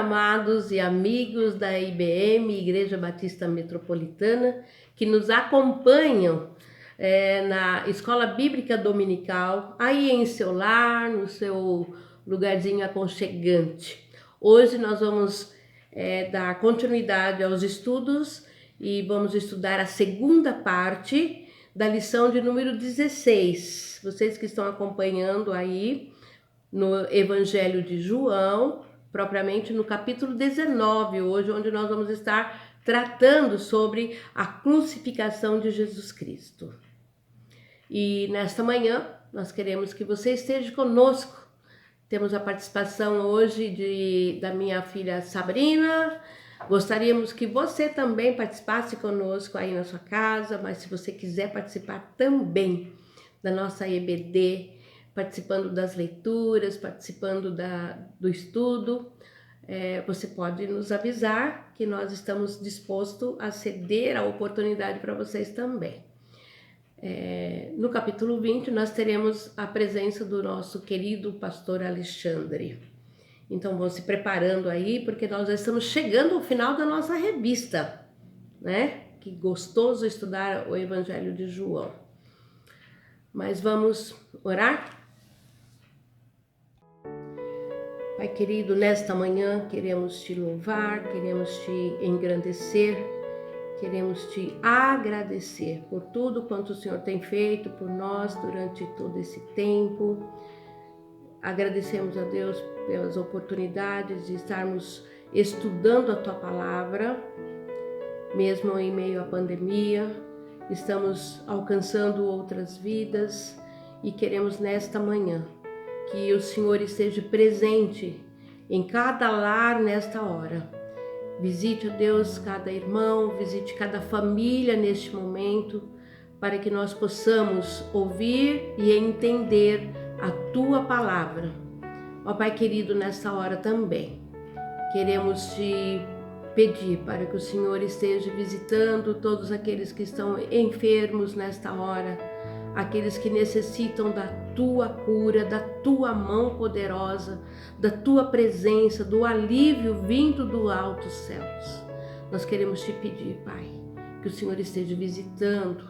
amados e amigos da IBM, Igreja Batista Metropolitana, que nos acompanham na Escola Bíblica Dominical, aí em seu lar, no seu lugarzinho aconchegante. Hoje nós vamos dar continuidade aos estudos e vamos estudar a segunda parte da lição de número 16. Vocês que estão acompanhando aí no Evangelho de João, propriamente no capítulo 19, hoje, onde nós vamos estar tratando sobre a crucificação de Jesus Cristo. E nesta manhã, nós queremos que você esteja conosco. Temos a participação hoje da minha filha Sabrina. Gostaríamos que você também participasse conosco aí na sua casa, mas se você quiser participar também da nossa EBD, participando das leituras, participando do estudo, você pode nos avisar que nós estamos dispostos a ceder a oportunidade para vocês também. No capítulo 20, nós teremos a presença do nosso querido pastor Alexandre. Então, vão se preparando aí, porque nós já estamos chegando ao final da nossa revista, né? Que gostoso estudar o Evangelho de João. Mas vamos orar? Pai querido, nesta manhã queremos te louvar, queremos te engrandecer, queremos te agradecer por tudo quanto o Senhor tem feito por nós durante todo esse tempo. Agradecemos a Deus pelas oportunidades de estarmos estudando a Tua Palavra, mesmo em meio à pandemia. Estamos alcançando outras vidas e queremos nesta manhã que o Senhor esteja presente em cada lar nesta hora. Visite, ó Deus, cada irmão, visite cada família neste momento, para que nós possamos ouvir e entender a Tua Palavra. Ó Pai querido, nesta hora também, queremos te pedir para que o Senhor esteja visitando todos aqueles que estão enfermos nesta hora, aqueles que necessitam da Tua cura, da Tua mão poderosa, da Tua presença, do alívio vindo do altos céus. Nós queremos te pedir, Pai, que o Senhor esteja visitando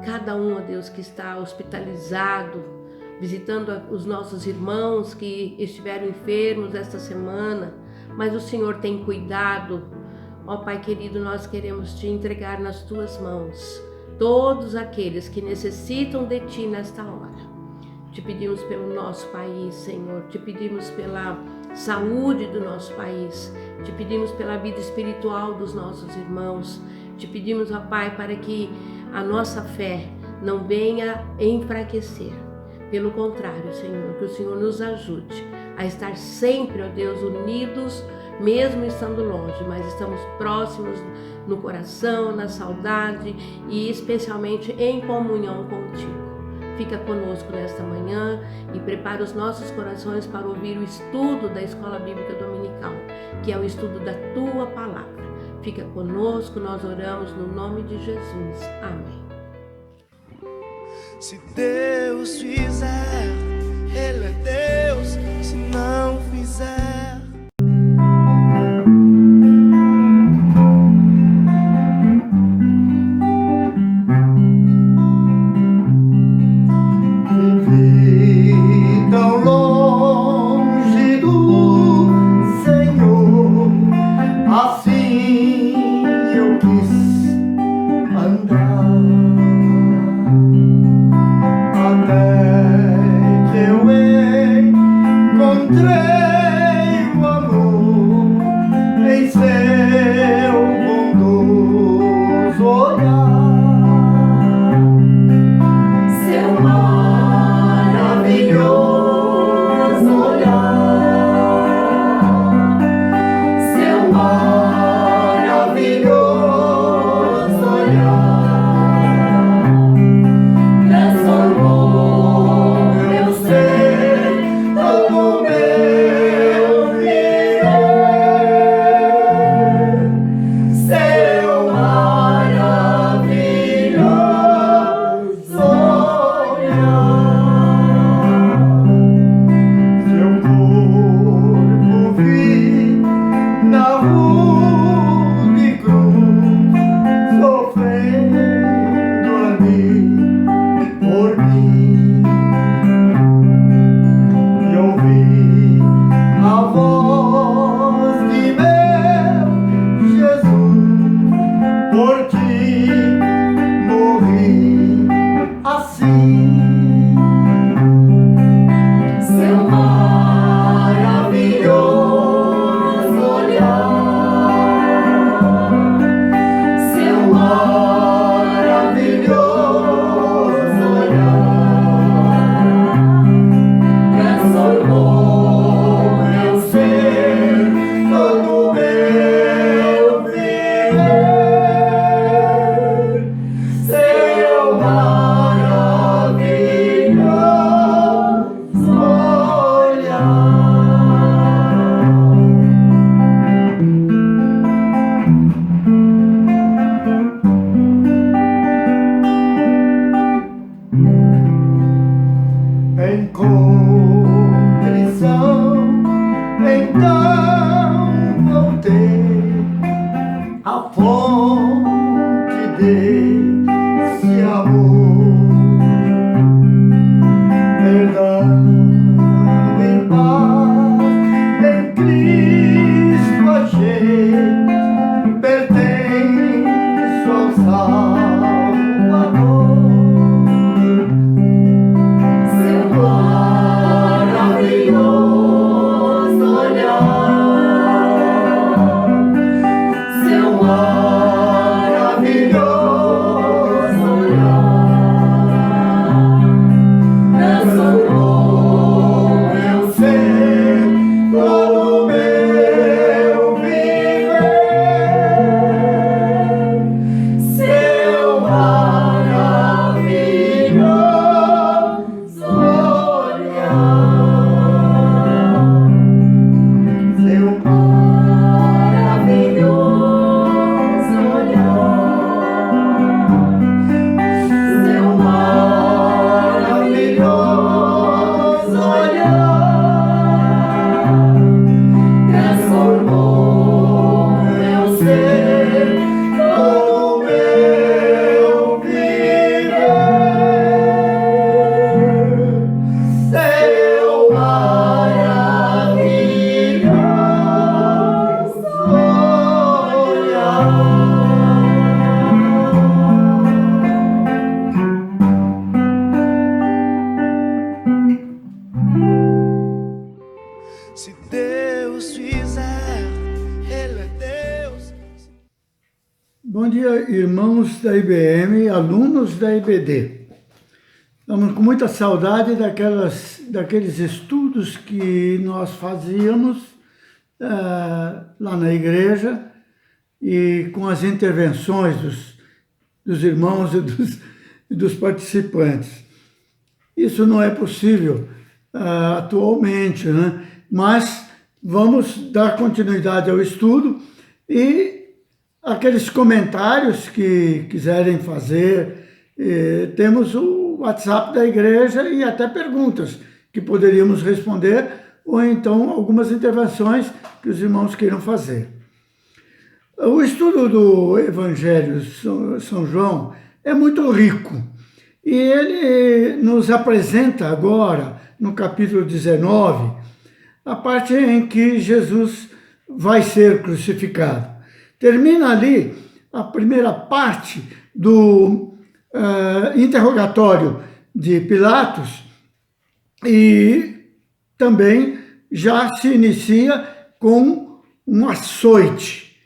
cada um, ó Deus, que está hospitalizado, visitando os nossos irmãos que estiveram enfermos esta semana, mas o Senhor tem cuidado. Ó Pai querido, nós queremos te entregar nas Tuas mãos todos aqueles que necessitam de Ti nesta hora. Te pedimos pelo nosso país, Senhor, te pedimos pela saúde do nosso país, te pedimos pela vida espiritual dos nossos irmãos, te pedimos, ó Pai, para que a nossa fé não venha enfraquecer. Pelo contrário, Senhor, que o Senhor nos ajude a estar sempre, ó Deus, unidos, mesmo estando longe, mas estamos próximos no coração, na saudade e especialmente em comunhão contigo. Fica conosco nesta manhã e prepara os nossos corações para ouvir o estudo da Escola Bíblica Dominical, que é o estudo da Tua Palavra. Fica conosco, nós oramos no nome de Jesus. Amém. Se Deus fizer, Ele é Deus. Se não fizer, até que eu morri por mim. E ouvi a voz de meu Jesus, por ti morri assim. Seu maravilhoso olhar, seu maravilhoso olhar, transformou meu ser, todo meu viver. Seu maravilhoso olhar. Em contrição, então voltei à fonte desse amor. Perdão e paz em Cristo achei, pertenço ao Salvador. Seu maravilhoso olhar, seu maravilhoso olhar, transformou meu ser, todo meu viver. Seu maravilhoso olhar, seu maravilhoso olhar, seu maravilhoso olhar, transformou meu ser, todo meu viver. Seu maravilhoso olhar. Se Deus fizer, Ele é Deus. Bom dia, irmãos da IBM, alunos da IBD. Estamos com muita saudade daqueles estudos que nós fazíamos lá na igreja e com as intervenções dos irmãos e dos participantes. Isso não é possível atualmente, né? Mas vamos dar continuidade ao estudo e aqueles comentários que quiserem fazer, temos o WhatsApp da igreja e até perguntas que poderíamos responder ou então algumas intervenções que os irmãos queiram fazer. O estudo do Evangelho de São João é muito rico e ele nos apresenta agora, no capítulo 19, a parte em que Jesus vai ser crucificado. Termina ali a primeira parte do interrogatório de Pilatos e também já se inicia com um açoite.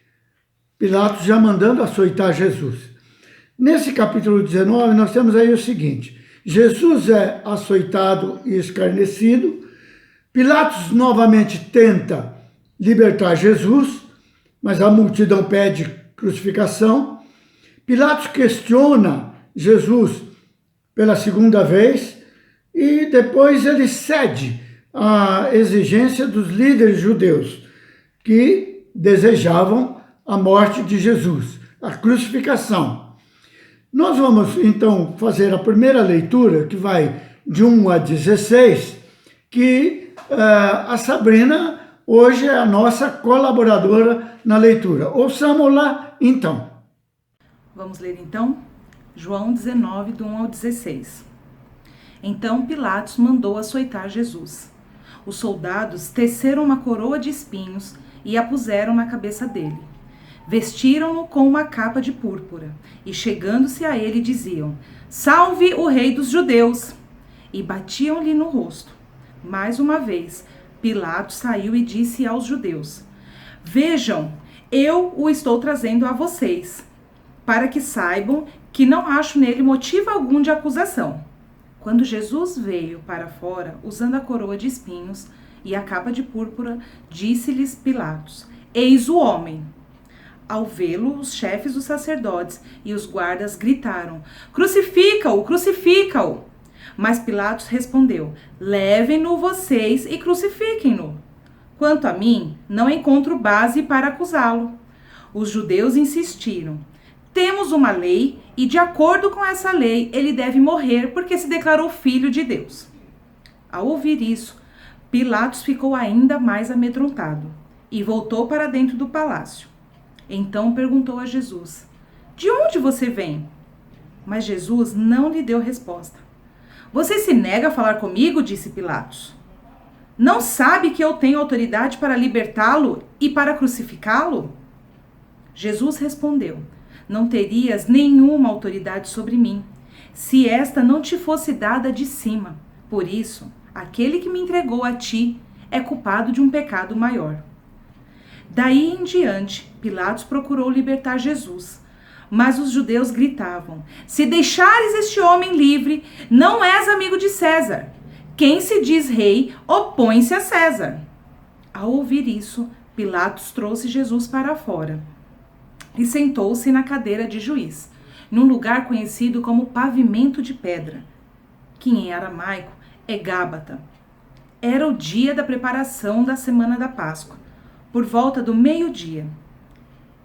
Pilatos já mandando açoitar Jesus. Nesse capítulo 19 nós temos aí o seguinte: Jesus é açoitado e escarnecido. Pilatos novamente tenta libertar Jesus, mas a multidão pede crucificação. Pilatos questiona Jesus pela segunda vez e depois ele cede à exigência dos líderes judeus que desejavam a morte de Jesus, a crucificação. Nós vamos então fazer a primeira leitura, que vai de 1 a 16, que a Sabrina hoje é a nossa colaboradora na leitura. Ouçamos lá então. Vamos ler então João 19, do 1 ao 16. Então Pilatos mandou açoitar Jesus. Os soldados teceram uma coroa de espinhos e a puseram na cabeça dele. Vestiram-no com uma capa de púrpura e, chegando-se a ele, diziam: Salve o rei dos judeus! E batiam-lhe no rosto. Mais uma vez, Pilatos saiu e disse aos judeus: Vejam, eu o estou trazendo a vocês, para que saibam que não acho nele motivo algum de acusação. Quando Jesus veio para fora, usando a coroa de espinhos e a capa de púrpura, disse-lhes Pilatos: Eis o homem. Ao vê-lo, os chefes dos sacerdotes e os guardas gritaram: Crucifica-o, crucifica-o! Mas Pilatos respondeu: Levem-no vocês e crucifiquem-no. Quanto a mim, não encontro base para acusá-lo. Os judeus insistiram: Temos uma lei e, de acordo com essa lei, ele deve morrer porque se declarou filho de Deus. Ao ouvir isso, Pilatos ficou ainda mais amedrontado e voltou para dentro do palácio. Então perguntou a Jesus: De onde você vem? Mas Jesus não lhe deu resposta. Você se nega a falar comigo? Disse Pilatos. Não sabe que eu tenho autoridade para libertá-lo e para crucificá-lo? Jesus respondeu: Não terias nenhuma autoridade sobre mim, se esta não te fosse dada de cima. Por isso, aquele que me entregou a ti é culpado de um pecado maior. Daí em diante, Pilatos procurou libertar Jesus. Mas os judeus gritavam: Se deixares este homem livre, não és amigo de César. Quem se diz rei, opõe-se a César. Ao ouvir isso, Pilatos trouxe Jesus para fora e sentou-se na cadeira de juiz, num lugar conhecido como pavimento de pedra, que em aramaico é Gábata. Era o dia da preparação da semana da Páscoa, por volta do meio-dia.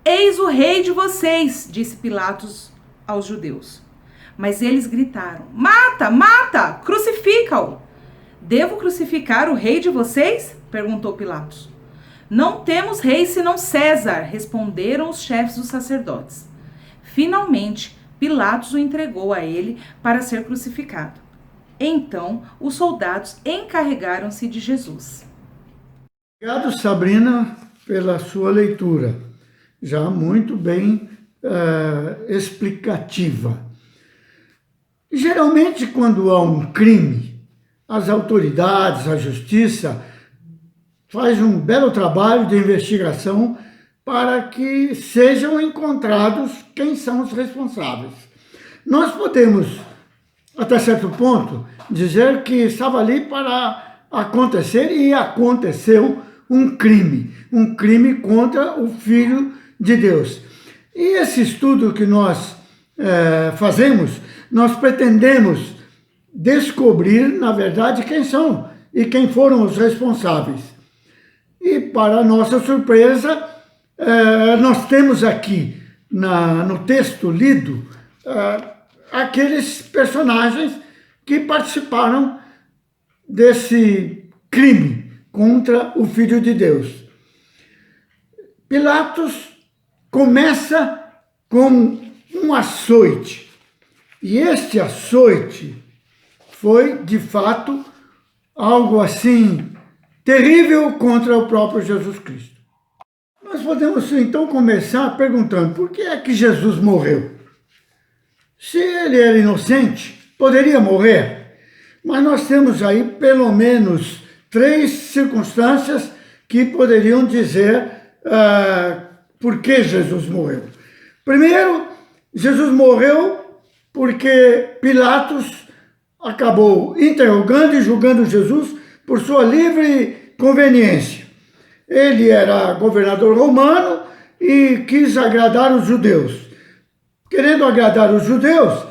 Eis o rei de vocês, disse Pilatos aos judeus. Mas eles gritaram: Mata, mata, crucifica-o. Devo crucificar o rei de vocês? Perguntou Pilatos. Não temos rei senão César, responderam os chefes dos sacerdotes. Finalmente, Pilatos o entregou a ele para ser crucificado. Então, os soldados encarregaram-se de Jesus. Obrigado, Sabrina, pela sua leitura, já muito bem explicativa. Geralmente, quando há um crime, as autoridades, a justiça, faz um belo trabalho de investigação para que sejam encontrados quem são os responsáveis. Nós podemos, até certo ponto, dizer que estava ali para acontecer e aconteceu um crime contra o Filho de Deus. E esse estudo que nós fazemos, nós pretendemos descobrir, na verdade, quem são e quem foram os responsáveis. E, para nossa surpresa, nós temos aqui, no texto lido, aqueles personagens que participaram desse crime contra o Filho de Deus. Pilatos começa com um açoite. E este açoite foi, de fato, algo assim terrível contra o próprio Jesus Cristo. Nós podemos, então, começar perguntando: por que é que Jesus morreu? Se ele era inocente, poderia morrer. Mas nós temos aí, pelo menos, 3 circunstâncias que poderiam dizer por que Jesus morreu. Primeiro, Jesus morreu porque Pilatos acabou interrogando e julgando Jesus por sua livre conveniência. Ele era governador romano e quis agradar os judeus. Querendo agradar os judeus,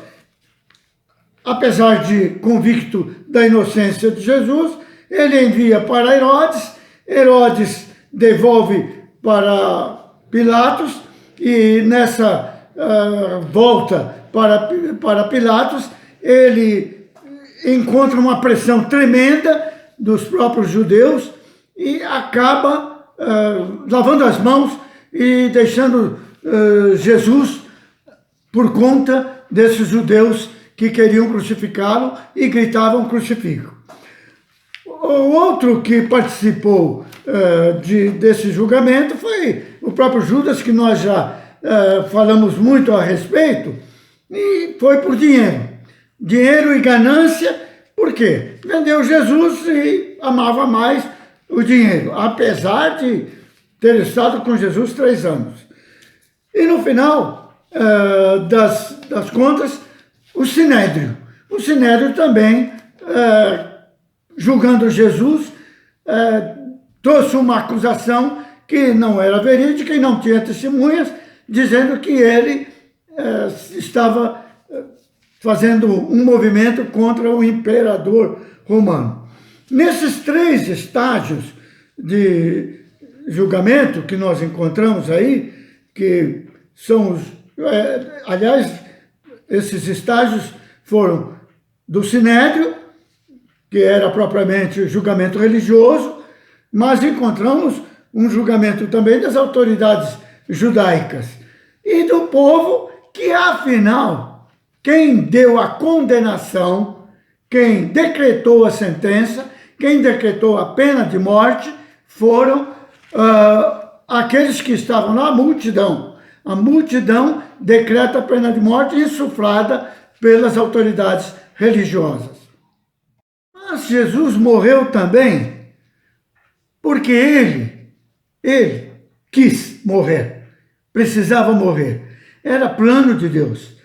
apesar de convicto da inocência de Jesus, ele envia para Herodes, Herodes devolve para Pilatos, e nessa volta para Pilatos, ele encontra uma pressão tremenda dos próprios judeus e acaba lavando as mãos e deixando Jesus por conta desses judeus que queriam crucificá-lo e gritavam crucifico. O outro que participou desse julgamento foi o próprio Judas, que nós já falamos muito a respeito, e foi por dinheiro. Dinheiro e ganância, por quê? Vendeu Jesus e amava mais o dinheiro, apesar de ter estado com Jesus 3 anos. E no final das contas, o Sinédrio também, julgando Jesus, trouxe uma acusação que não era verídica e não tinha testemunhas, dizendo que ele estava fazendo um movimento contra o imperador romano. Nesses 3 estágios de julgamento que nós encontramos aí, que são aliás, esses estágios foram do Sinédrio, que era propriamente julgamento religioso, mas encontramos um julgamento também das autoridades judaicas e do povo, que afinal, quem deu a condenação, quem decretou a sentença, quem decretou a pena de morte, foram aqueles que estavam na multidão. A multidão decreta a pena de morte insuflada pelas autoridades religiosas. Mas Jesus morreu também porque ele quis morrer, precisava morrer. Era plano de Deus.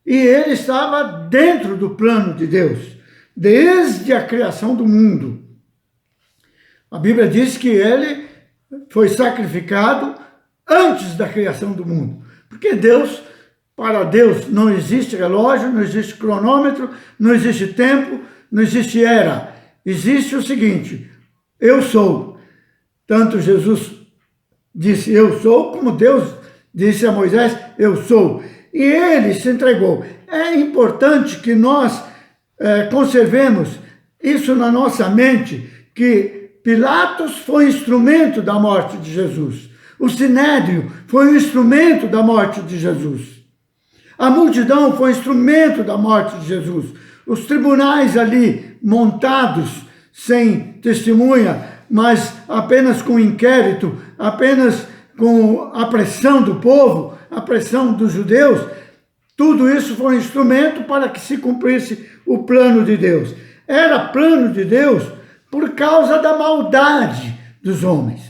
E ele estava dentro do plano de Deus, desde a criação do mundo. A Bíblia diz que ele foi sacrificado antes da criação do mundo. Porque para Deus não existe relógio, não existe cronômetro, não existe tempo, não existe era. Existe o seguinte: eu sou. Tanto Jesus disse eu sou, como Deus disse a Moisés eu sou. E ele se entregou. É importante que nós conservemos isso na nossa mente, que Pilatos foi instrumento da morte de Jesus. O Sinédrio foi um instrumento da morte de Jesus. A multidão foi instrumento da morte de Jesus. Os tribunais ali montados, sem testemunha, mas apenas com inquérito, apenas com a pressão do povo, a pressão dos judeus, tudo isso foi um instrumento para que se cumprisse o plano de Deus. Era plano de Deus por causa da maldade dos homens.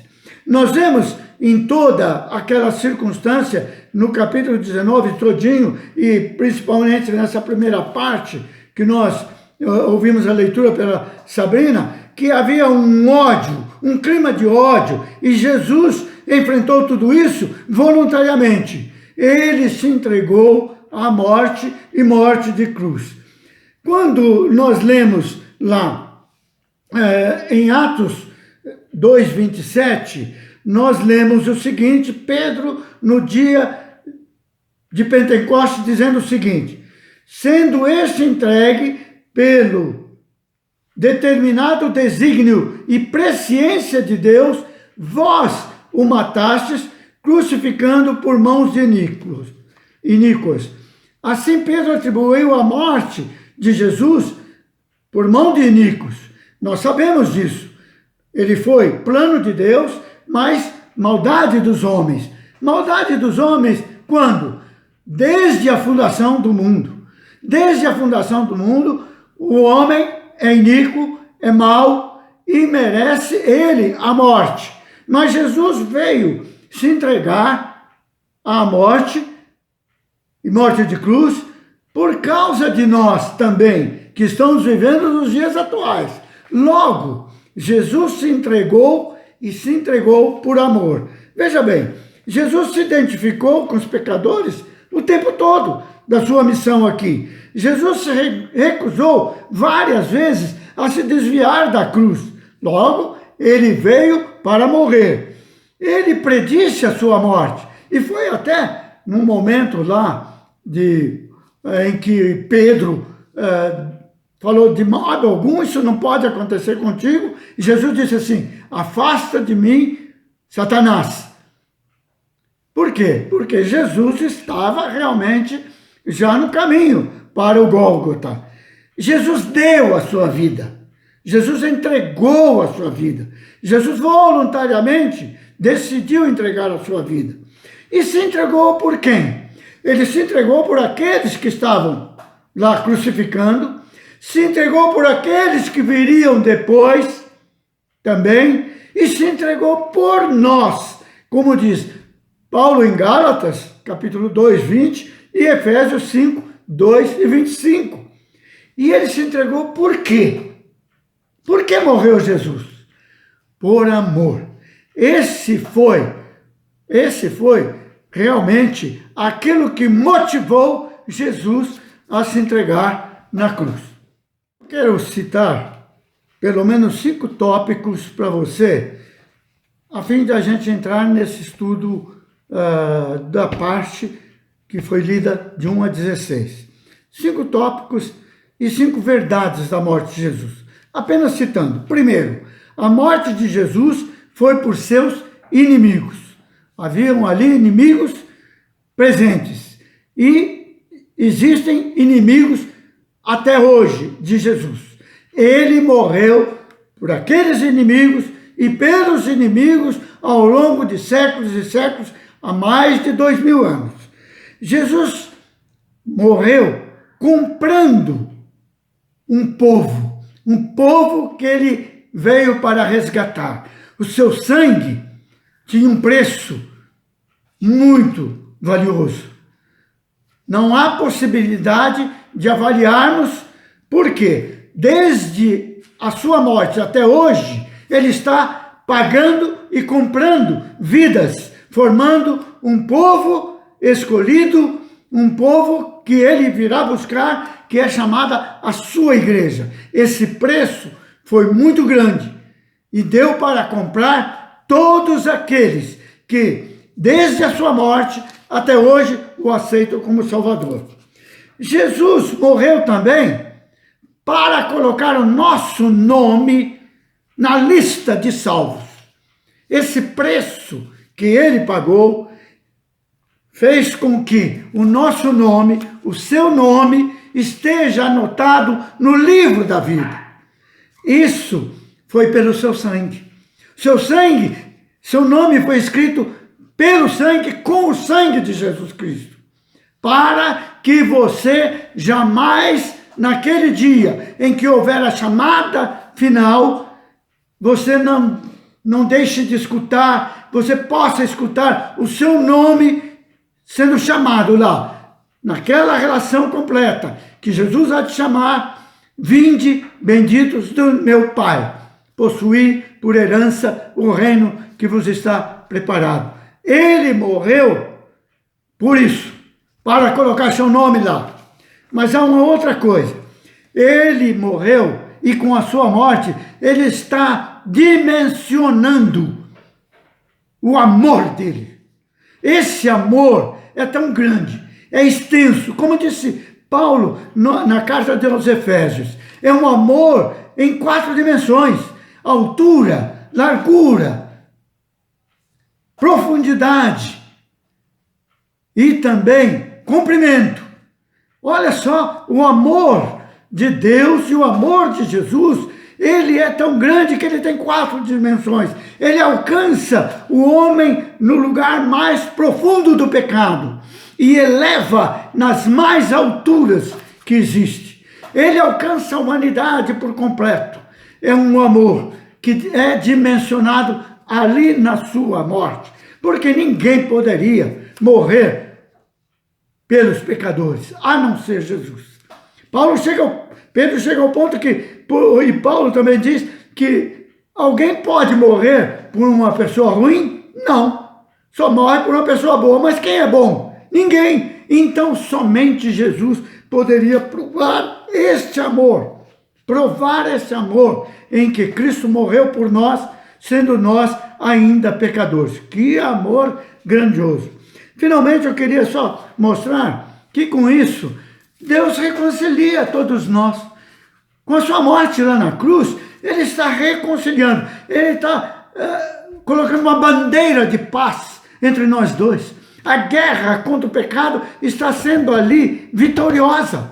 Nós vemos em toda aquela circunstância, no capítulo 19 todinho, e principalmente nessa primeira parte, que nós ouvimos a leitura pela Sabrina, que havia um ódio, um clima de ódio, e Jesus enfrentou tudo isso voluntariamente. Ele se entregou à morte, e morte de cruz. Quando nós lemos lá em Atos 2:27, nós lemos o seguinte: Pedro, no dia de Pentecostes, dizendo o seguinte: sendo este entregue pelo determinado desígnio e presciência de Deus, vós o matastes, crucificando por mãos de iníquos. Assim Pedro atribuiu a morte de Jesus por mão de iníquos. Nós sabemos disso. Ele foi plano de Deus, mas maldade dos homens. Maldade dos homens quando? Desde a fundação do mundo. Desde a fundação do mundo, o homem é iníquo, é mau e merece ele a morte. Mas Jesus veio se entregar à morte, e morte de cruz, por causa de nós também, que estamos vivendo nos dias atuais. Logo, Jesus se entregou, e se entregou por amor. Veja bem, Jesus se identificou com os pecadores o tempo todo da sua missão aqui. Jesus se recusou várias vezes a se desviar da cruz. Logo, ele veio para morrer. Ele predisse a sua morte. E foi até num momento lá em que Pedro falou: de modo algum isso não pode acontecer contigo. E Jesus disse assim: afasta de mim, Satanás. Por quê? Porque Jesus estava realmente já no caminho para o Gólgota. Jesus deu a sua vida. Jesus entregou a sua vida. Jesus voluntariamente decidiu entregar a sua vida. E se entregou por quem? Ele se entregou por aqueles que estavam lá crucificando, se entregou por aqueles que viriam depois também, e se entregou por nós, como diz Paulo em Gálatas, capítulo 2, 20, e Efésios 5, 2 e 25. E ele se entregou por quê? Por que morreu Jesus? Por amor. Esse foi realmente aquilo que motivou Jesus a se entregar na cruz. Quero citar pelo menos 5 tópicos para você, a fim de a gente entrar nesse estudo da parte que foi lida de 1 a 16. 5 tópicos e 5 verdades da morte de Jesus. Apenas citando. Primeiro, a morte de Jesus foi por seus inimigos. Haviam ali inimigos presentes. E existem inimigos até hoje de Jesus. Ele morreu por aqueles inimigos e pelos inimigos ao longo de séculos e séculos, há mais de 2000 anos. Jesus morreu comprando um povo que ele veio para resgatar. O seu sangue tinha um preço muito valioso. Não há possibilidade de avaliarmos por quê. Desde a sua morte até hoje, ele está pagando e comprando vidas, formando um povo escolhido, um povo que ele virá buscar, que é chamada a sua igreja. Esse preço foi muito grande e deu para comprar todos aqueles que, desde a sua morte até hoje, o aceitam como Salvador. Jesus morreu também para colocar o nosso nome na lista de salvos. Esse preço que ele pagou fez com que o nosso nome, o seu nome, esteja anotado no livro da vida. Isso foi pelo seu sangue. Seu sangue, seu nome foi escrito pelo sangue, com o sangue de Jesus Cristo. Para que você jamais, naquele dia em que houver a chamada final, você não deixe de escutar, você possa escutar o seu nome sendo chamado lá, naquela relação completa, que Jesus há de chamar: vinde, benditos do meu Pai, possuí por herança o reino que vos está preparado. Ele morreu por isso, para colocar seu nome lá. Mas há uma outra coisa. Ele morreu e com a sua morte, ele está dimensionando o amor dele. Esse amor é tão grande, é extenso, como disse Paulo na carta aos Efésios. É um amor em 4 dimensões: altura, largura, profundidade e também comprimento. Olha só, o amor de Deus e o amor de Jesus, ele é tão grande que ele tem 4 dimensões. Ele alcança o homem no lugar mais profundo do pecado e eleva nas mais alturas que existe. Ele alcança a humanidade por completo. É um amor que é dimensionado ali na sua morte, porque ninguém poderia morrer pelos pecadores, a não ser Jesus. Pedro chega ao ponto que, e Paulo também diz, que alguém pode morrer por uma pessoa ruim? Não. Só morre por uma pessoa boa. Mas quem é bom? Ninguém. Então somente Jesus poderia provar este amor. Provar esse amor em que Cristo morreu por nós, sendo nós ainda pecadores. Que amor grandioso. Finalmente, eu queria só mostrar que com isso, Deus reconcilia todos nós. Com a sua morte lá na cruz, ele está reconciliando. Ele está colocando uma bandeira de paz entre nós dois. A guerra contra o pecado está sendo ali vitoriosa.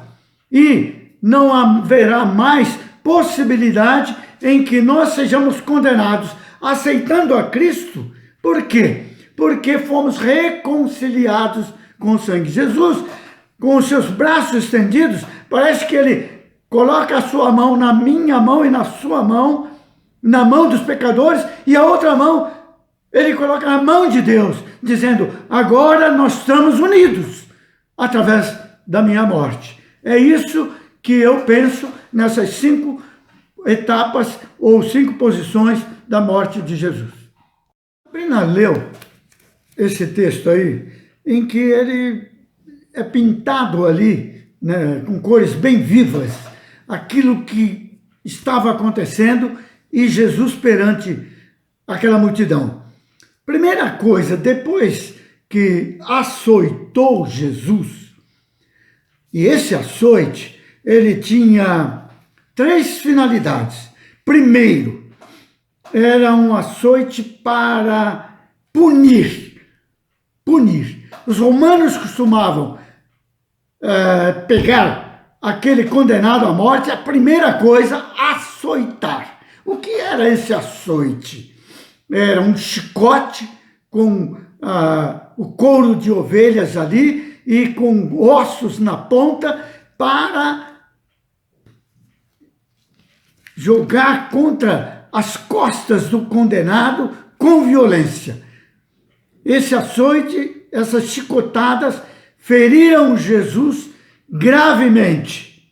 E não haverá mais possibilidade em que nós sejamos condenados aceitando a Cristo. Por quê? Porque fomos reconciliados com o sangue. Jesus, com os seus braços estendidos, parece que ele coloca a sua mão na minha mão e na sua mão, na mão dos pecadores, e a outra mão ele coloca na mão de Deus, dizendo, agora nós estamos unidos através da minha morte. É isso que eu penso nessas 5 etapas ou 5 posições da morte de Jesus. A Sabrina leu esse texto aí, em que ele é pintado ali, né, com cores bem vivas, aquilo que estava acontecendo e Jesus perante aquela multidão. Primeira coisa, depois que açoitou Jesus, e esse açoite, ele tinha 3 finalidades. Primeiro, era um açoite para punir. Os romanos costumavam pegar aquele condenado à morte, a primeira coisa, açoitar. O que era esse açoite? Era um chicote com o couro de ovelhas ali e com ossos na ponta para jogar contra as costas do condenado com violência. Esse açoite, essas chicotadas, feriram Jesus gravemente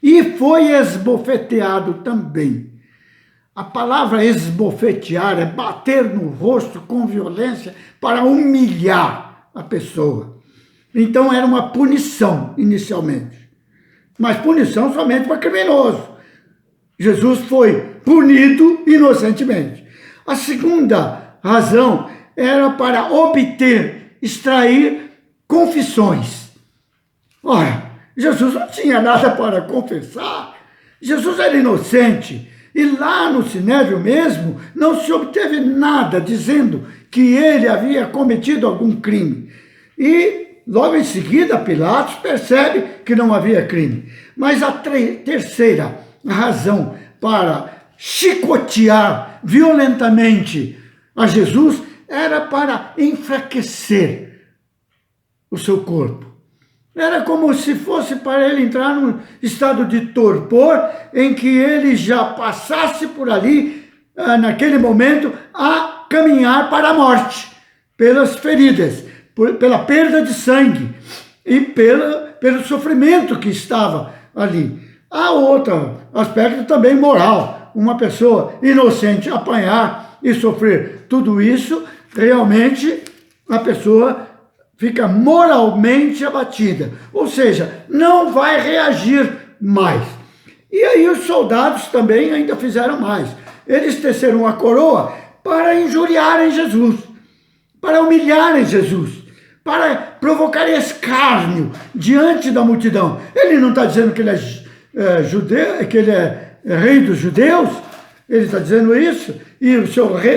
e foi esbofeteado também. A palavra esbofetear é bater no rosto com violência para humilhar a pessoa. Então era uma punição inicialmente, mas punição somente para criminoso. Jesus foi punido inocentemente. A segunda razão era para obter, extrair confissões. Ora, Jesus não tinha nada para confessar. Jesus era inocente. E lá no Sinédrio mesmo, não se obteve nada dizendo que ele havia cometido algum crime. E logo em seguida, Pilatos percebe que não havia crime. Mas a terceira razão para chicotear violentamente a Jesus era para enfraquecer o seu corpo. Era como se fosse para ele entrar num estado de torpor em que ele já passasse por ali, naquele momento, a caminhar para a morte, pelas feridas, pela perda de sangue e pelo sofrimento que estava ali. Há outro aspecto também moral. Uma pessoa inocente apanhar e sofrer tudo isso, realmente a pessoa fica moralmente abatida, ou seja, não vai reagir mais. E aí os soldados também ainda fizeram mais. Eles teceram uma coroa para injuriarem Jesus, para humilharem Jesus, para provocar escárnio diante da multidão. Ele não está dizendo que ele é judeu, que ele é rei dos judeus, ele está dizendo isso, e o seu rei,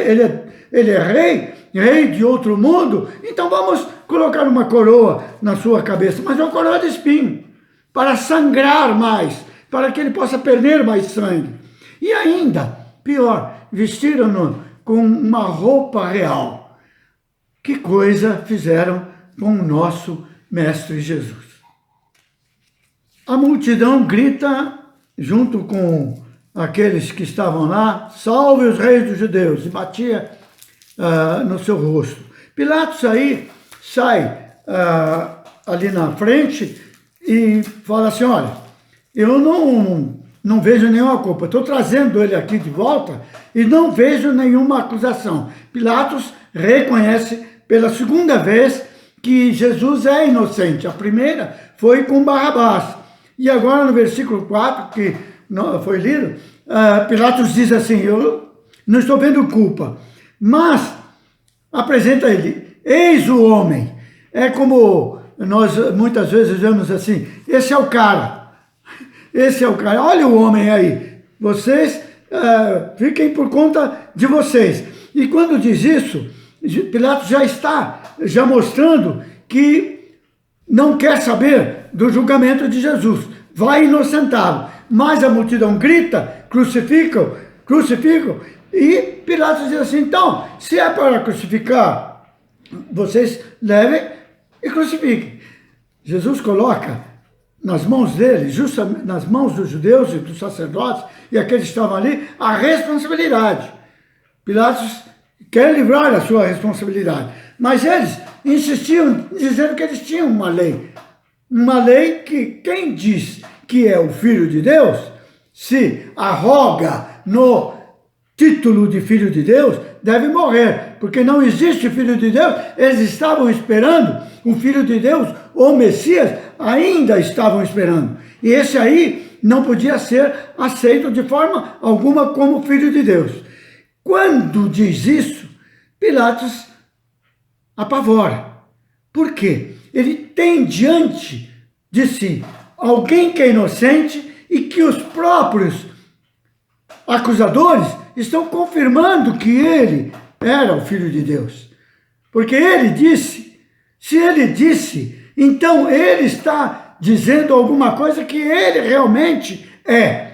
ele é rei de outro mundo, então vamos colocar uma coroa na sua cabeça, mas uma coroa de espinho, para sangrar mais, para que ele possa perder mais sangue. E ainda, pior, vestiram-no com uma roupa real. Que coisa fizeram com o nosso Mestre Jesus? A multidão grita, junto com aqueles que estavam lá, salve os reis dos judeus, e batia no seu rosto. Pilatos aí sai ali na frente e fala assim, olha, eu não vejo nenhuma culpa, estou trazendo ele aqui de volta e não vejo nenhuma acusação. Pilatos reconhece pela segunda vez que Jesus é inocente. A primeira foi com Barrabás. E agora no versículo 4, que foi lido, Pilatos diz assim, eu não estou vendo culpa, mas apresenta ele, eis o homem. É como nós muitas vezes vemos assim, esse é o cara, olha o homem aí, vocês fiquem por conta de vocês. E quando diz isso, Pilatos já está mostrando que não quer saber do julgamento de Jesus, vai inocentá-lo. Mas a multidão grita, crucificam, crucificam, e Pilatos diz assim, então, se é para crucificar, vocês levem e crucifiquem. Jesus coloca nas mãos dele, justamente nas mãos dos judeus e dos sacerdotes e aqueles que estavam ali, a responsabilidade. Pilatos quer livrar a sua responsabilidade, mas eles insistiam dizendo que eles tinham uma lei que quem diz que é o Filho de Deus, se arroga no título de Filho de Deus, deve morrer, porque não existe Filho de Deus. Eles estavam esperando o Filho de Deus, o Messias, ainda estavam esperando. E esse aí não podia ser aceito de forma alguma como Filho de Deus. Quando diz isso, Pilatos apavora. Por quê? Ele tem diante de si alguém que é inocente e que os próprios acusadores estão confirmando que ele era o Filho de Deus. Porque ele disse, se ele disse, então ele está dizendo alguma coisa que ele realmente é.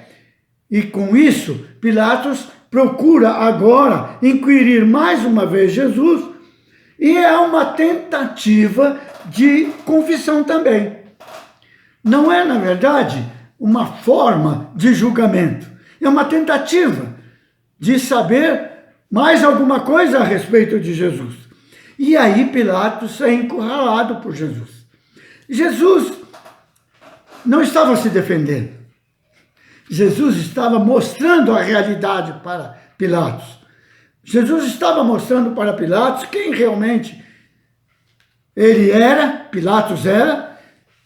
E com isso, Pilatos procura agora inquirir mais uma vez Jesus, e é uma tentativa de confissão também. Não é, na verdade, uma forma de julgamento. É uma tentativa de saber mais alguma coisa a respeito de Jesus. E aí Pilatos é encurralado por Jesus. Jesus não estava se defendendo. Jesus estava mostrando a realidade para Pilatos. Jesus estava mostrando para Pilatos quem realmente ele era, Pilatos era,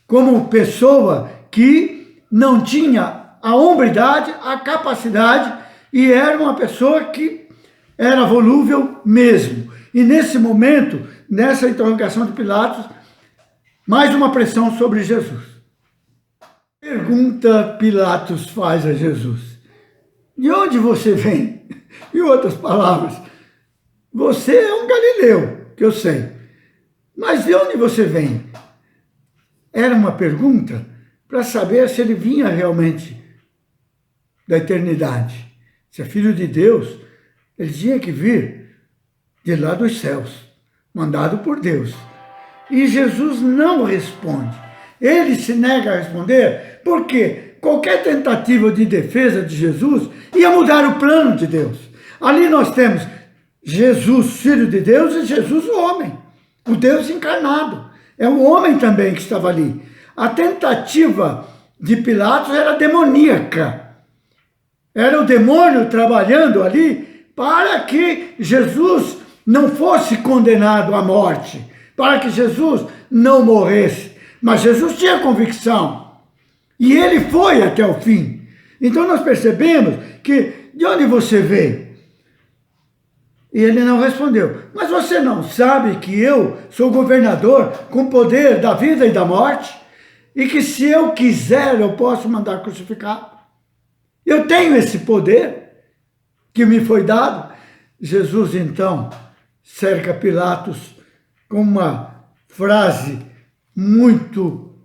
como pessoa que não tinha a hombridade, a capacidade, e era uma pessoa que era volúvel mesmo. E nesse momento, nessa interrogação de Pilatos, mais uma pressão sobre Jesus. Pergunta Pilatos faz a Jesus: de onde você vem? Em outras palavras, você é um galileu, que eu sei, mas de onde você vem? Era uma pergunta para saber se ele vinha realmente da eternidade. Se é Filho de Deus, ele tinha que vir de lá dos céus, mandado por Deus. E Jesus não responde. Ele se nega a responder porque qualquer tentativa de defesa de Jesus ia mudar o plano de Deus. Ali nós temos Jesus, Filho de Deus, e Jesus, o homem, o Deus encarnado. É o homem também que estava ali. A tentativa de Pilatos era demoníaca. Era o demônio trabalhando ali para que Jesus não fosse condenado à morte, para que Jesus não morresse. Mas Jesus tinha convicção e ele foi até o fim. Então nós percebemos que de onde você veio? E ele não respondeu. Mas você não sabe que eu sou governador com poder da vida e da morte? E que se eu quiser eu posso mandar crucificar? Eu tenho esse poder que me foi dado. Jesus então cerca Pilatos com uma frase muito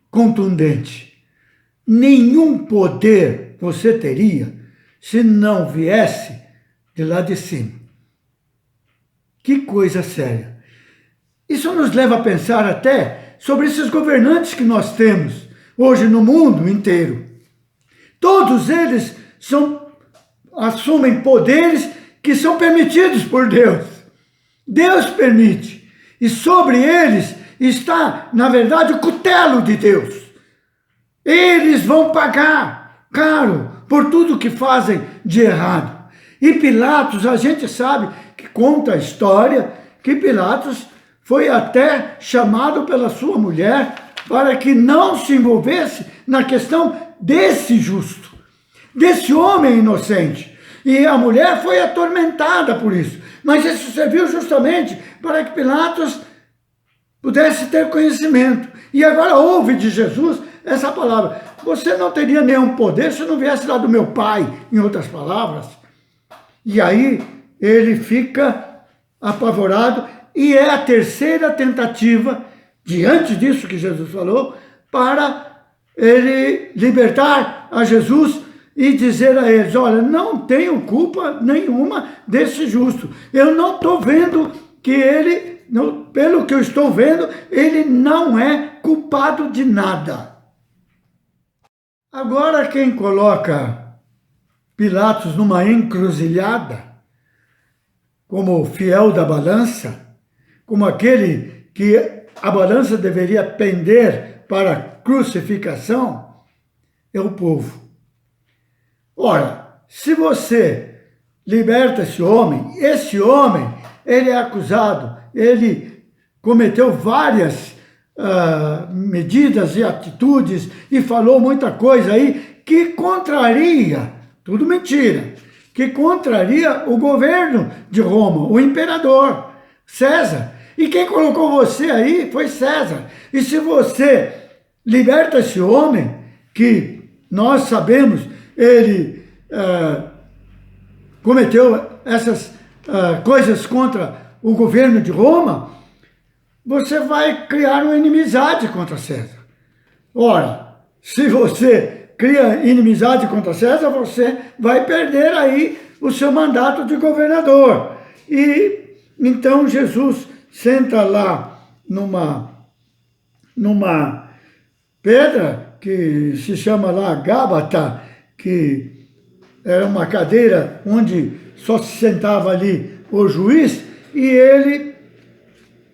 contundente: nenhum poder você teria se não viesse de lá de cima. Que coisa séria. Isso nos leva a pensar até sobre esses governantes que nós temos hoje no mundo inteiro. Todos eles assumem poderes que são permitidos por Deus. Deus permite. E sobre eles está, na verdade, o cutelo de Deus. Eles vão pagar caro por tudo que fazem de errado. E Pilatos, a gente sabe que conta a história que Pilatos foi até chamado pela sua mulher para que não se envolvesse na questão desse justo, desse homem inocente. E a mulher foi atormentada por isso. Mas isso serviu justamente para que Pilatos pudesse ter conhecimento. E agora ouve de Jesus essa palavra: você não teria nenhum poder se não viesse lá do meu Pai, em outras palavras. E aí ele fica apavorado, e é a terceira tentativa diante disso que Jesus falou, para ele libertar a Jesus e dizer a eles, olha, não tenho culpa nenhuma desse justo. Eu não estou vendo que ele, pelo que eu estou vendo, ele não é culpado de nada. Agora quem coloca Pilatos numa encruzilhada, como fiel da balança, como aquele que a balança deveria pender para a crucificação, é o povo. Ora, se você liberta esse homem, ele é acusado, ele cometeu várias medidas e atitudes e falou muita coisa aí que contraria, tudo mentira, que contraria o governo de Roma, o imperador, César. E quem colocou você aí foi César. E se você liberta esse homem, que nós sabemos, ele cometeu essas coisas contra o governo de Roma, você vai criar uma inimizade contra César. Ora, se você cria inimizade contra César, você vai perder aí o seu mandato de governador. E então Jesus senta lá numa pedra que se chama lá Gábata, que era uma cadeira onde só se sentava ali o juiz, e ele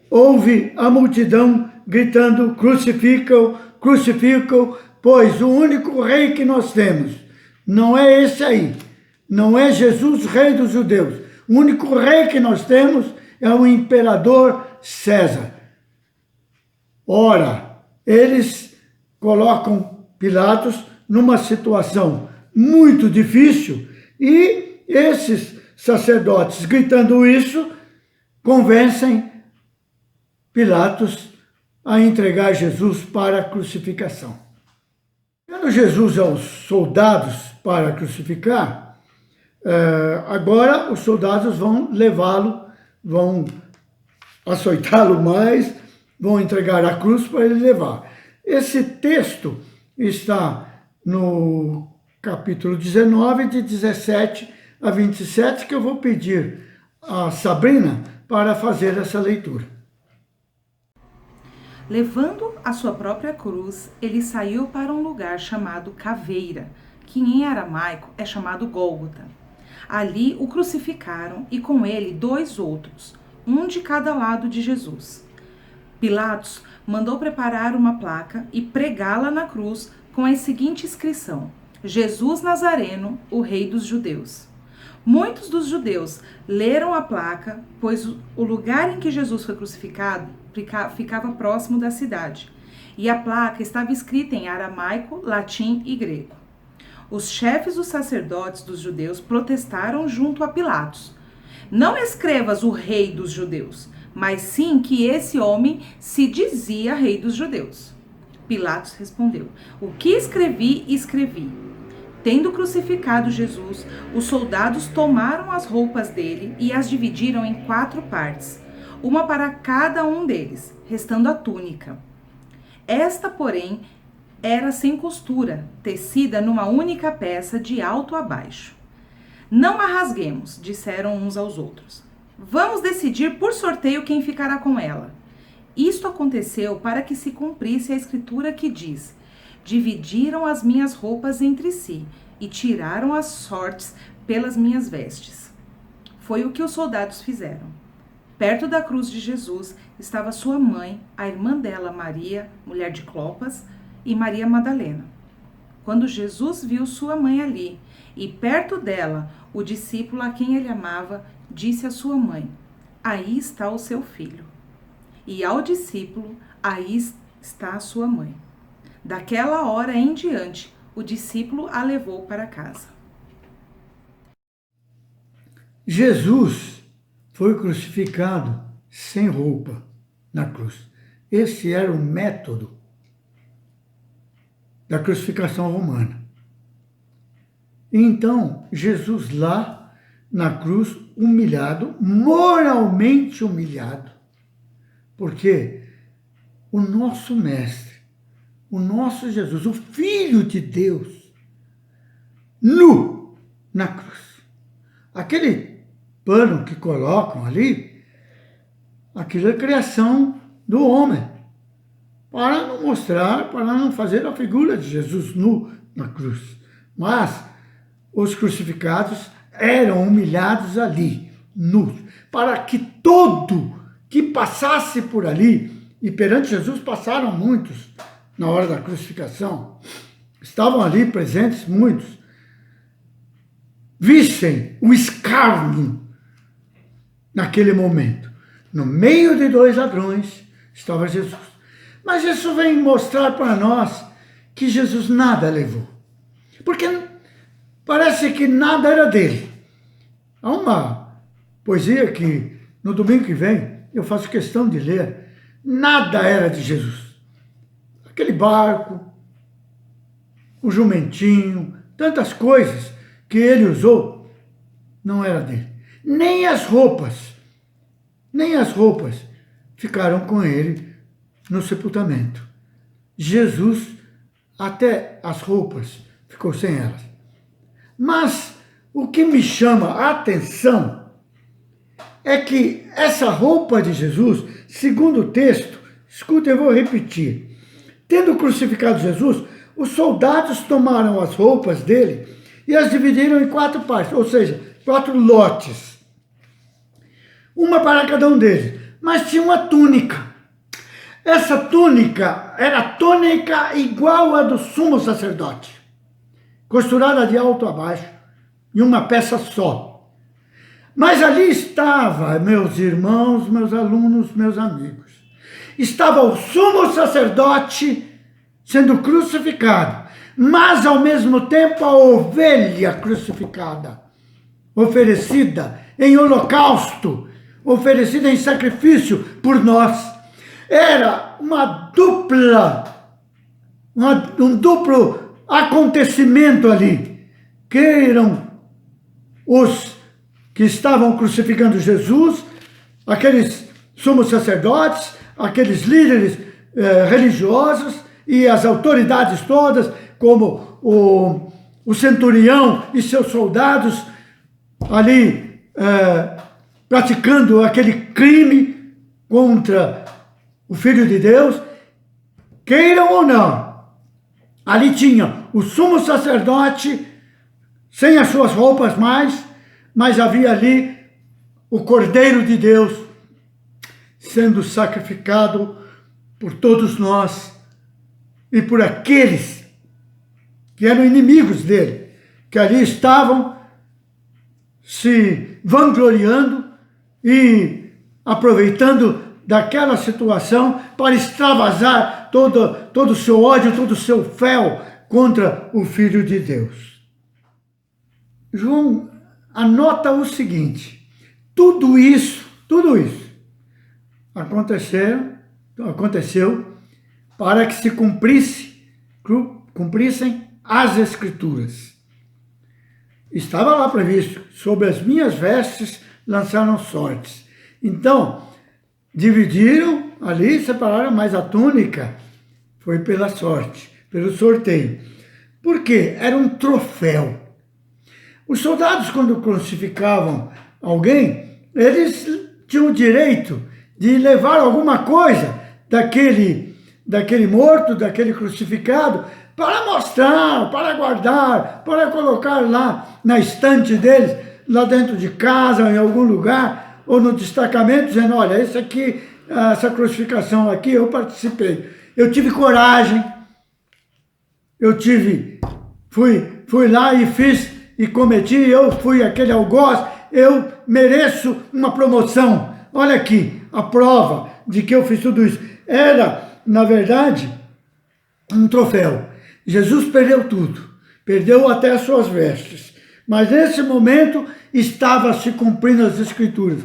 ouve a multidão gritando, crucificam, crucificam, pois o único rei que nós temos não é esse aí, não é Jesus, rei dos judeus. O único rei que nós temos é o imperador César. Ora, eles colocam Pilatos numa situação muito difícil e esses sacerdotes, gritando isso, convencem Pilatos a entregar Jesus para a crucificação. Dando Jesus aos soldados para crucificar, agora os soldados vão levá-lo, vão açoitá-lo mais, vão entregar a cruz para ele levar. Esse texto está no capítulo 19, de 17 a 27, que eu vou pedir a Sabrina para fazer essa leitura. Levando a sua própria cruz, ele saiu para um lugar chamado Caveira, que em aramaico é chamado Gólgota. Ali o crucificaram e com ele 2 outros, um de cada lado de Jesus. Pilatos mandou preparar uma placa e pregá-la na cruz com a seguinte inscrição: Jesus Nazareno, o Rei dos Judeus. Muitos dos judeus leram a placa, pois o lugar em que Jesus foi crucificado ficava próximo da cidade, e a placa estava escrita em aramaico, latim e grego. Os chefes dos sacerdotes dos judeus protestaram junto a Pilatos: não escrevas o Rei dos Judeus, mas sim que esse homem se dizia Rei dos Judeus. Pilatos respondeu: o que escrevi, escrevi. Tendo crucificado Jesus, os soldados tomaram as roupas dele e as dividiram em 4 partes, uma para cada um deles, restando a túnica. Esta, porém, era sem costura, tecida numa única peça de alto a baixo. Não a rasguemos, disseram uns aos outros. Vamos decidir por sorteio quem ficará com ela. Isto aconteceu para que se cumprisse a escritura que diz: dividiram as minhas roupas entre si e tiraram as sortes pelas minhas vestes. Foi o que os soldados fizeram. Perto da cruz de Jesus estava sua mãe, a irmã dela, Maria, mulher de Clopas, e Maria Madalena. Quando Jesus viu sua mãe ali e perto dela o discípulo a quem ele amava, disse à sua mãe: aí está o seu filho. E ao discípulo: aí está a sua mãe. Daquela hora em diante, o discípulo a levou para casa. Jesus foi crucificado sem roupa na cruz. Esse era o método da crucificação romana. Então, Jesus lá na cruz, humilhado, moralmente humilhado, porque o nosso Mestre, o nosso Jesus, o Filho de Deus, nu na cruz. Aquele pano que colocam ali, aquilo é criação do homem, para não mostrar, para não fazer a figura de Jesus nu na cruz. Mas os crucificados eram humilhados ali, nus, para que todo que passasse por ali, e perante Jesus passaram muitos na hora da crucificação, estavam ali presentes muitos, vissem o escárnio naquele momento. No meio de dois ladrões estava Jesus. Mas isso vem mostrar para nós que Jesus nada levou. Porque parece que nada era dele. Há uma poesia que no domingo que vem eu faço questão de ler. Nada era de Jesus. Aquele barco, o jumentinho, tantas coisas que ele usou, não era dele. Nem as roupas ficaram com ele no sepultamento. Jesus, até as roupas, ficou sem elas. Mas o que me chama a atenção é que essa roupa de Jesus, segundo o texto, escuta, eu vou repetir. Tendo crucificado Jesus, os soldados tomaram as roupas dele e as dividiram em 4 partes, ou seja, 4 lotes. Uma para cada um deles. Mas tinha uma túnica. Essa túnica era túnica igual à do sumo sacerdote, costurada de alto a baixo, em uma peça só. Mas ali estava, meus irmãos, meus alunos, meus amigos, estava o sumo sacerdote sendo crucificado, mas ao mesmo tempo a ovelha crucificada, oferecida em holocausto, oferecida em sacrifício por nós. Era um duplo acontecimento ali. Queiram os que estavam crucificando Jesus, aqueles sumos sacerdotes, aqueles líderes religiosos e as autoridades todas, como o centurião e seus soldados ali praticando aquele crime contra o Filho de Deus, queiram ou não. Ali tinha o sumo sacerdote sem as suas roupas mais, mas havia ali o Cordeiro de Deus sendo sacrificado por todos nós e por aqueles que eram inimigos dele, que ali estavam se vangloriando e aproveitando daquela situação para extravasar todo o seu ódio, todo o seu fel contra o Filho de Deus. João anota o seguinte: tudo isso aconteceu para que se cumprissem as Escrituras. Estava lá previsto: sobre as minhas vestes lançaram sortes. Então, dividiram ali, separaram, mas a túnica foi pela sorte, pelo sorteio. Por quê? Era um troféu. Os soldados, quando crucificavam alguém, eles tinham o direito de levar alguma coisa daquele morto, daquele crucificado, para mostrar, para guardar, para colocar lá na estante deles, lá dentro de casa, em algum lugar, ou no destacamento, dizendo: olha, essa crucificação aqui eu participei. Eu tive coragem, fui lá e fiz e cometi, eu fui aquele algoz, eu mereço uma promoção. Olha aqui, a prova de que eu fiz tudo isso. Era, na verdade, um troféu. Jesus perdeu tudo, perdeu até as suas vestes. Mas nesse momento estava se cumprindo as Escrituras.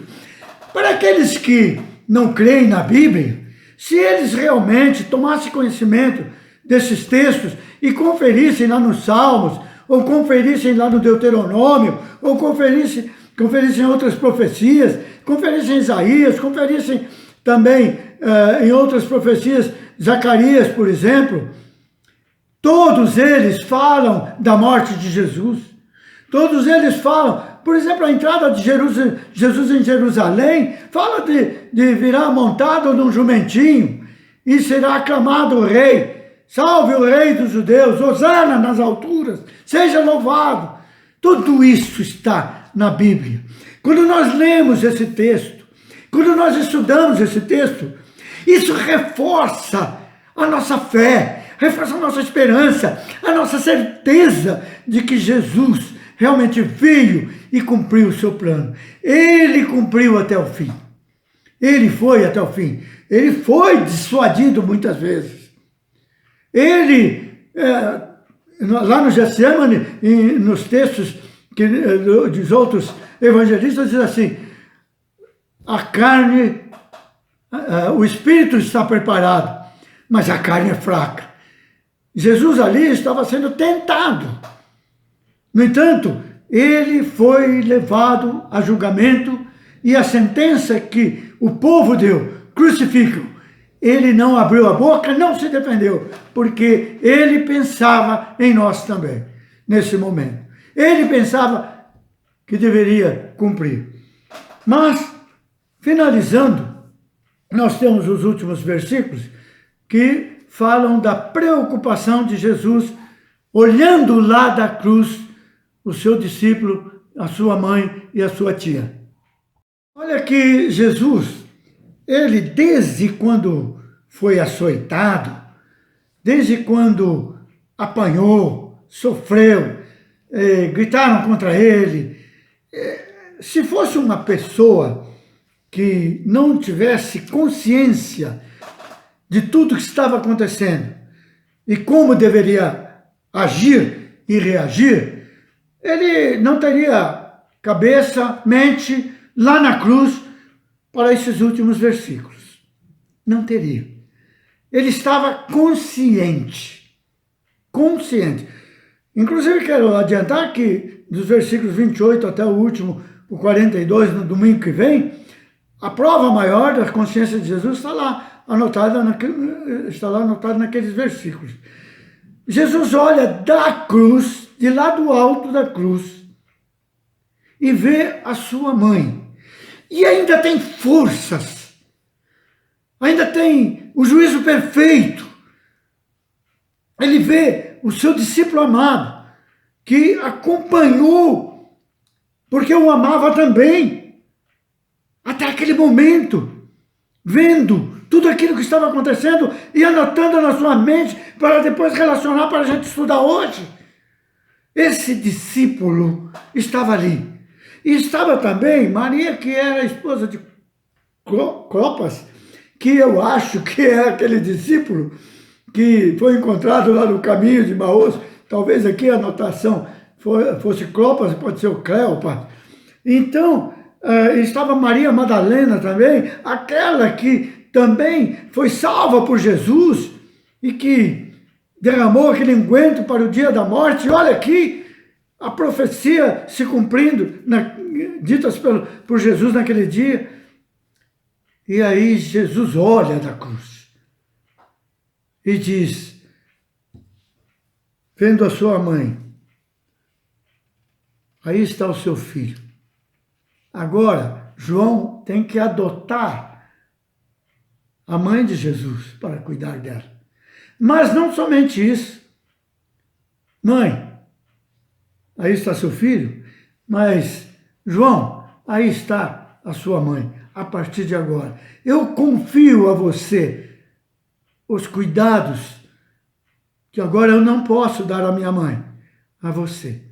Para aqueles que não creem na Bíblia, se eles realmente tomassem conhecimento desses textos e conferissem lá nos Salmos, ou conferissem lá no Deuteronômio, ou conferissem outras profecias, conferissem Isaías, conferissem também em outras profecias, Zacarias, por exemplo, todos eles falam da morte de Jesus. Todos eles falam, por exemplo, a entrada de Jesus em Jerusalém, fala de virar montado num jumentinho e será aclamado o rei. Salve o rei dos judeus, hosana nas alturas, seja louvado. Tudo isso está na Bíblia. Quando nós lemos esse texto, quando nós estudamos esse texto, isso reforça a nossa fé, reforça a nossa esperança, a nossa certeza de que Jesus realmente veio e cumpriu o seu plano. Ele cumpriu até o fim. Ele foi até o fim. Ele foi dissuadido muitas vezes. Ele, lá no Getsemane, nos textos dos outros evangelistas, diz assim, a carne, o espírito está preparado, mas a carne é fraca. Jesus ali estava sendo tentado. No entanto, ele foi levado a julgamento e a sentença que o povo deu, crucificam. Ele não abriu a boca, não se defendeu, porque ele pensava em nós também, nesse momento. Ele pensava que deveria cumprir. Mas, finalizando, nós temos os últimos versículos que falam da preocupação de Jesus, olhando lá da cruz o seu discípulo, a sua mãe e a sua tia. Olha que Jesus, ele desde quando foi açoitado, desde quando apanhou, sofreu, gritaram contra ele, se fosse uma pessoa que não tivesse consciência de tudo que estava acontecendo e como deveria agir e reagir, ele não teria cabeça, mente lá na cruz para esses últimos versículos. Não teria. Ele estava consciente. Consciente. Inclusive, quero adiantar que dos versículos 28 até o último, o 42, no domingo que vem, a prova maior da consciência de Jesus está lá anotada naqueles versículos. Jesus olha da cruz, de lá do alto da cruz, e vê a sua mãe. E ainda tem forças, ainda tem o juízo perfeito. Ele vê o seu discípulo amado, que acompanhou, porque o amava também, até aquele momento, vendo tudo aquilo que estava acontecendo e anotando na sua mente para depois relacionar para a gente estudar hoje. Esse discípulo estava ali. E estava também Maria, que era a esposa de Clopas, que eu acho que é aquele discípulo que foi encontrado lá no caminho de Maús. Talvez aqui a anotação fosse Clopas, pode ser o Cleopas. Então, estava Maria Madalena também, aquela que também foi salva por Jesus e que derramou aquele unguento para o dia da morte. E olha aqui, a profecia se cumprindo, ditas por Jesus naquele dia. E aí Jesus olha da cruz e diz, vendo a sua mãe, aí está o seu filho. Agora, João tem que adotar a mãe de Jesus para cuidar dela. Mas não somente isso. Mãe, aí está seu filho, mas João, aí está a sua mãe. A partir de agora, eu confio a você os cuidados que agora eu não posso dar à minha mãe, a você.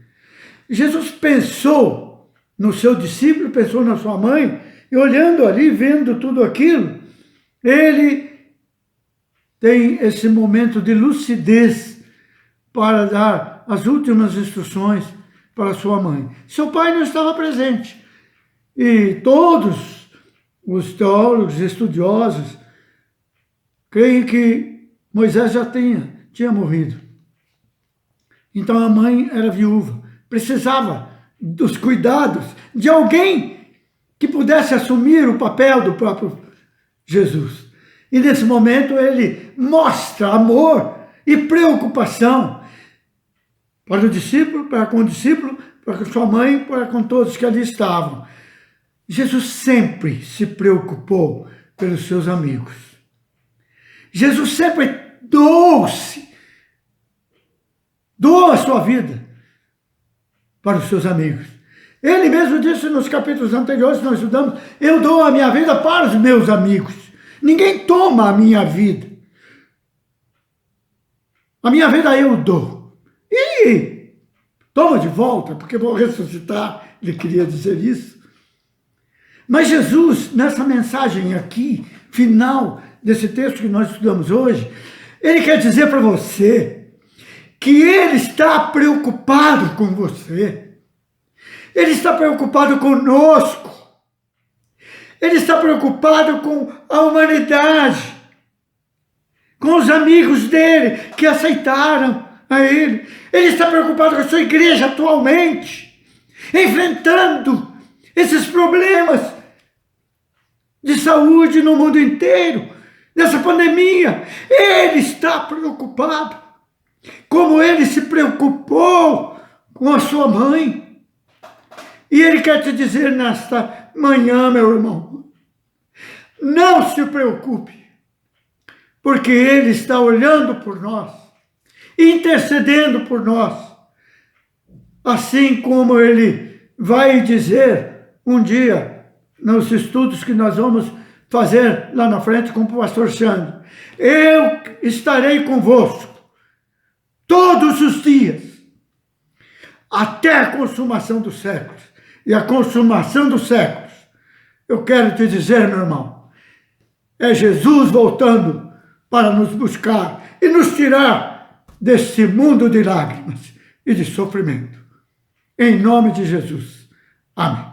Jesus pensou no seu discípulo, pensou na sua mãe, e olhando ali, vendo tudo aquilo, ele tem esse momento de lucidez para dar as últimas instruções para sua mãe. Seu pai não estava presente. E todos os teólogos estudiosos creem que Moisés já tinha morrido. Então a mãe era viúva, precisava dos cuidados de alguém que pudesse assumir o papel do próprio Jesus. E nesse momento ele mostra amor e preocupação para o discípulo, para com o discípulo, para com sua mãe, para com todos que ali estavam. Jesus sempre se preocupou pelos seus amigos. Jesus sempre doou a sua vida para os seus amigos. Ele mesmo disse nos capítulos anteriores que nós estudamos: eu dou a minha vida para os meus amigos. Ninguém toma a minha vida. A minha vida eu dou. E toma de volta, porque vou ressuscitar. Ele queria dizer isso. Mas Jesus, nessa mensagem aqui, final desse texto que nós estudamos hoje, ele quer dizer para você que ele está preocupado com você. Ele está preocupado conosco. Ele está preocupado com a humanidade, com os amigos dele que aceitaram a ele. Ele está preocupado com a sua igreja atualmente, enfrentando esses problemas de saúde no mundo inteiro, nessa pandemia. Ele está preocupado, como ele se preocupou com a sua mãe. E ele quer te dizer nesta manhã, meu irmão, não se preocupe, porque ele está olhando por nós, intercedendo por nós, assim como ele vai dizer um dia, nos estudos que nós vamos fazer lá na frente com o pastor Xande: eu estarei convosco todos os dias, até a consumação dos séculos. E a consumação dos séculos, eu quero te dizer, meu irmão, é Jesus voltando para nos buscar e nos tirar desse mundo de lágrimas e de sofrimento. Em nome de Jesus. Amém.